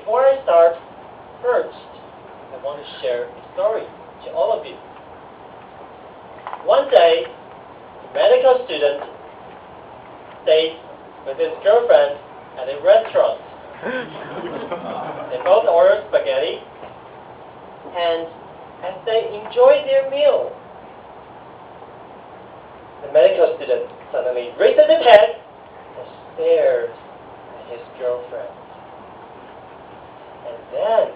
before I start, first, I want to share a story to all of you. One day, a medical student stayed with his girlfriend at a restaurant. They both ordered spaghetti, and as they enjoyed their meal, the medical student suddenly raised his head and stared at his girlfriend. And then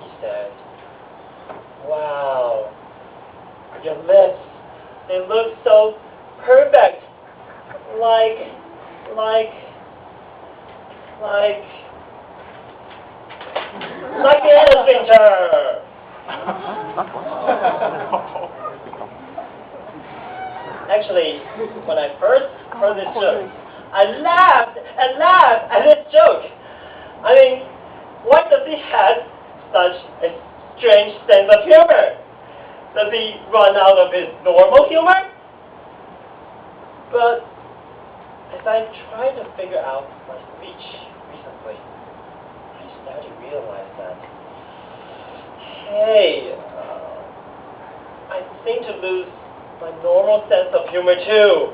he said, "Wow, your lips, they look so perfect, like the anal sphincter." Actually, when I first heard this joke, I laughed and laughed at this joke. I mean, why does he have such a strange sense of humor? Does he run out of his normal humor? But as I tried to figure out my speech recently, I started to realize that, hey, I seem to lose my normal sense of humor too.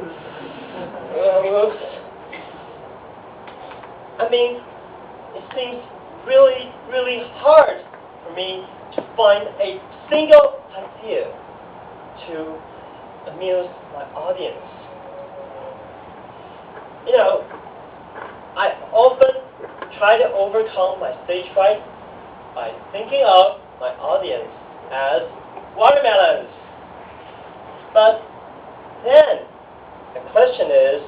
Oops. I mean, it seems really, really hard for me to find a single idea to amuse my audience. You know, I often try to overcome my stage fright by thinking of my audience as watermelons. But then, the question is,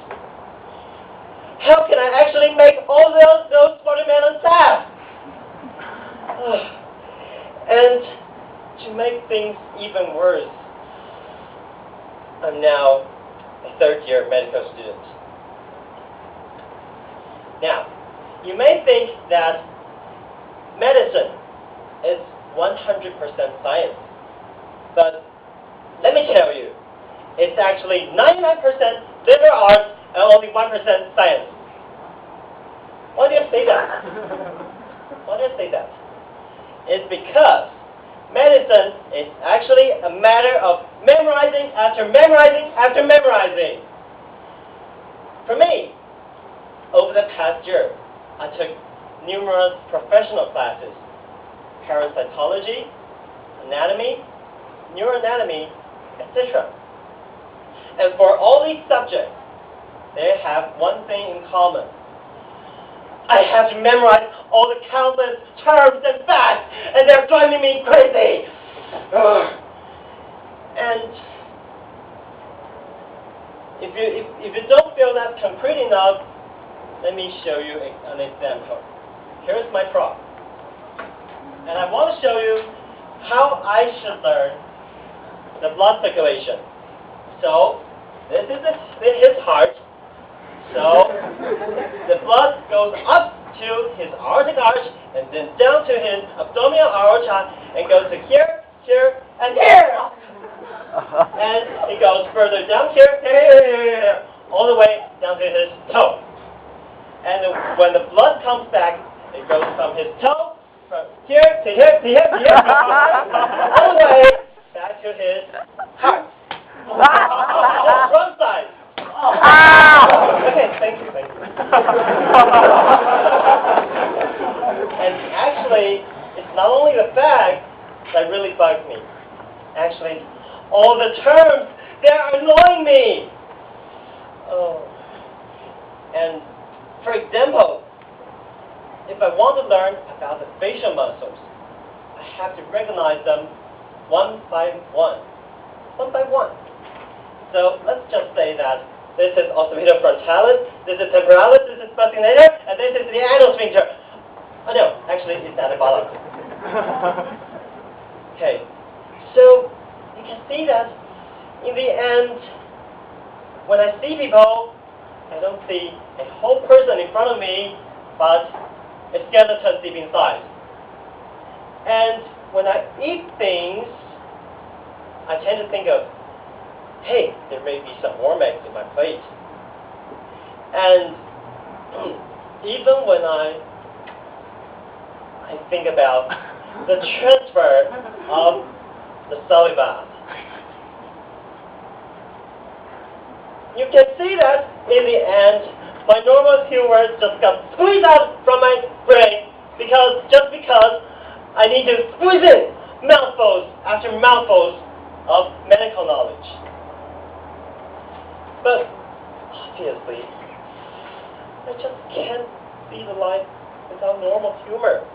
how can I actually make all those watermelons laugh? And to make things even worse, I'm now a third-year medical student. Now, you may think that medicine is 100% science, but let me tell you, it's actually 99% liberal arts and only 1% science. Why do I say that? Why do I say that? It's because medicine is actually a matter of memorizing after memorizing after memorizing. For me, over the past year, I took numerous professional classes: parasitology, anatomy, neuroanatomy, etc. And for all these subjects, they have one thing in common. I have to memorize all the countless terms and facts, and they're driving me crazy. And if you don't feel that's concrete enough, let me show you an example. Here's my prop. And I want to show you how I should learn the blood circulation. So, this is his heart. So, the blood goes up to his aortic arch, and then down to his abdominal aorta, and goes to here, here, and here. And it goes further down here, here, all the way down to his toe. And when the blood comes back, it goes from his toe, from here to here to here to here, all the way back to his heart. Wrong side. Okay, thank you. And actually, it's not only the fact that really bugs me. Actually, all the terms, they're annoying me. Oh. And for example, if I want to learn about the facial muscles, I have to recognize them one by one. One by one. So let's just say that this is occipitator frontalis, this is temporalis, this is spinator, and this is the anal sphincter. Oh no, actually it's anabolic. Okay, so you can see that in the end, when I see people, I don't see a whole person in front of me, but a skeleton deep inside. And when I eat things, I tend to think of, hey, there may be some warm eggs in my plate. And even when I and think about the transfer of the saliva. You can see that in the end, my normal humor just got squeezed out from my brain because I need to squeeze in mouthfuls after mouthfuls of medical knowledge. But obviously, I just can't see the life without normal humor.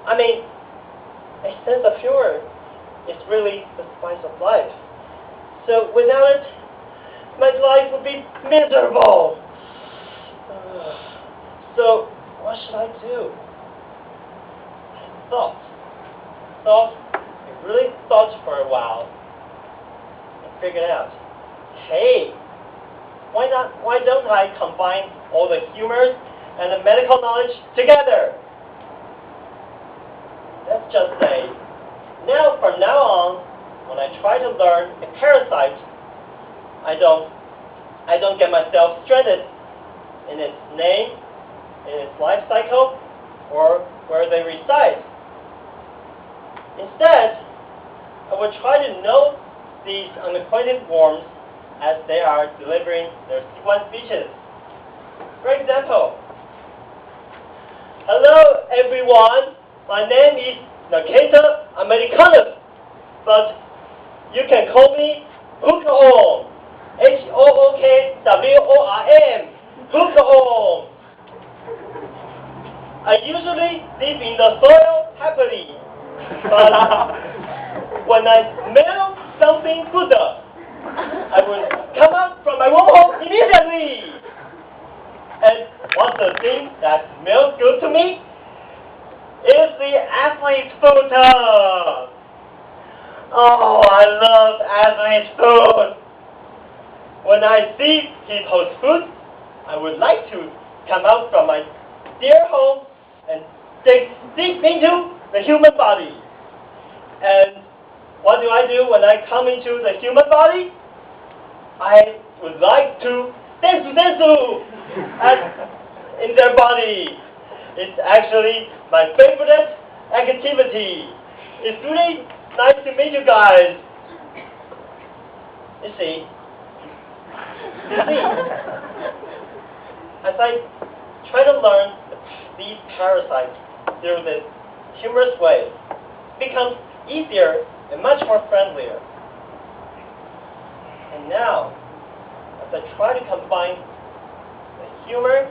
I mean, a sense of humor is really the spice of life. So without it, my life would be miserable. So what should I do? I really thought for a while and figured out, hey, why don't I combine all the humors and the medical knowledge together? Let's just say, from now on, when I try to learn a parasite, I don't get myself stranded in its name, in its life cycle, or where they reside. Instead, I will try to know these unacquainted worms as they are delivering their sequence speeches. For example, hello everyone, my name is Nakata Americanus, but you can call me Hookworm, Hookworm, Hookworm. I usually live in the soil happily, but when I smell something good, I will come out from my wormhole immediately. And what's the thing that smells good to me? It's the athlete's food. Oh, I love athlete's food. When I see people's food, I would like to come out from my dear home and dig deep into the human body. And what do I do when I come into the human body? I would like to dance in their body. It's actually my favorite activity. It's really nice to meet you guys. You see, as I try to learn these parasites through this humorous way, it becomes easier and much more friendlier. And now, as I try to combine the humor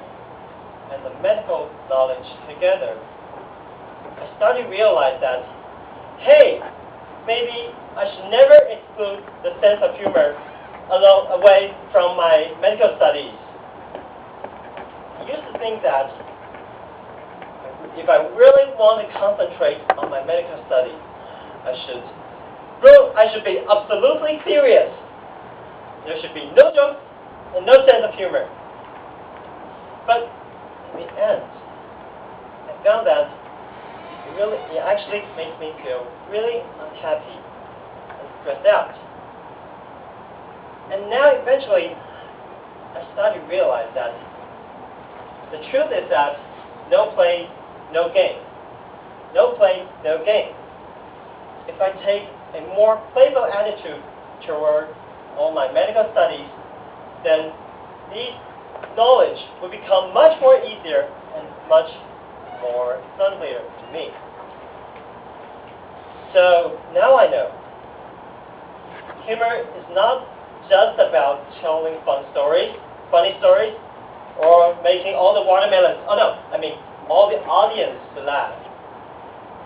and the medical knowledge together, I start to realize that, hey, maybe I should never exclude the sense of humor away from my medical studies. I used to think that if I really want to concentrate on my medical studies, I should be absolutely serious. There should be no jokes and no sense of humor. But in the end, I found that it actually makes me feel really unhappy and stressed out. And now eventually, I started to realize that the truth is that no play, no game. No play, no game. If I take a more playful attitude toward all my medical studies, then these knowledge will become much more easier and much more friendlier to me. So now I know. Humor is not just about telling funny stories, or making all the watermelons, all the audience to laugh.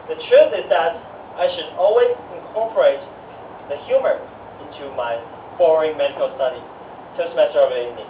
The truth is that I should always incorporate the humor into my boring medical study. Toastmaster of the evening.